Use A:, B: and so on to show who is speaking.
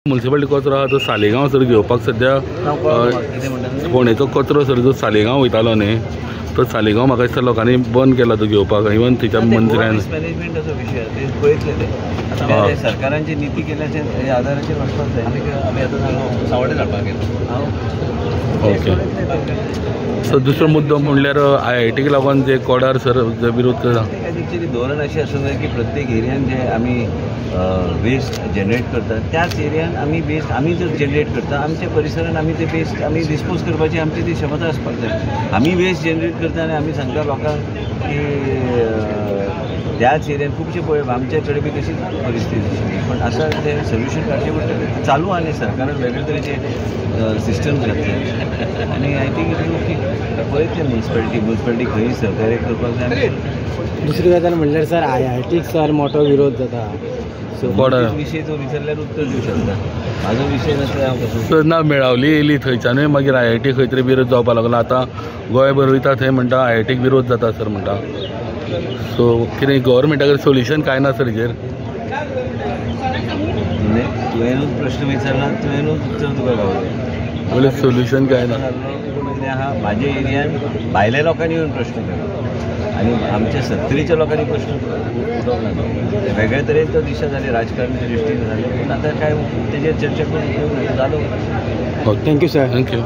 A: municipality कचरो आहा तो सालेगांव सर घेवपाक सद्या फोंडेचो कचरो सर जो सालेगांव वयतालो न्ही तो सालेगांव म्हाका दिसता लोकांनी बंद केला तो घेवपाक इवन थंयच्या मंत्र्यान
B: मॅनेजमेंटाचो विशय ते पळयतले ते सरकारांची नीती केल्याचे आदाराचेर वचपाक जाय आमी आतां सावड्डे धाडपाक गेलो
A: ओके सो दुसरो मुद्दो म्हणल्यार IITक लागून जे कोडार सर विरोध
B: एक्चुअली धोरण अशें आसूं जाय की प्रत्येक एरियान जे आमी वेस्ट जनरेट करतात त्याच एरियान आमी वेस्ट आमी जर जनरेट करता आमच्या परिसरान आमी ते वेस्ट आमी डिस्पोज करपाची आमची ती क्षमता आसपाक जाय आमी वेस्ट जनरेट करता आनी आमी सांगता लोकांक की त्याच एरियान खुबशे पळय आमचे कडेन बी तशीच परिस्थिती आशिल्ली पण आतां ते सोल्युशन काडचें पडटलें चालू आनी सरकारान वेगळे तरेचे सिस्टम घातले आनी आय थिंक पळयतले म्युनिसिपालिटी खंय सहकार्य करपाक जाय
C: दुसरी गजाल म्हणल्यार सर IITक सर मोठो विरोध जाता
B: विशय तो विचारल्यार उत्तर दिवं शकता म्हाजो विशय नासल्यार हांव कसो
A: ना मेळावली येयली थंयच्यानूय मागीर IIT खंय तरी विरोध जावपाक लागलो आतां गोंयभर वयता थंय म्हणटा IITक विरोध जाता सर म्हणटा सो कितें गव्हर्मेंटाकडे सोल्युशन काय ना सर हेजेर
B: तुवेंनूच प्रश्न विचारला तुवेंनूच उत्तर तुका गावलें
A: म्हणजे सोल्युशन काय ना
B: म्हाज्या एरियान भायल्या लोकांनी येवन प्रश्न केला आनी आमच्या सत्तरीच्या लोकांनी प्रश्न उठोवंक लागलो वेगळे तरेन तो दिशा जाले राजकारणाच्या दृश्टीन जाले पूण आतां काय तेजेर चर्चा करून उपयोग ना जालो
C: थँक्यू सर
A: थँक्यू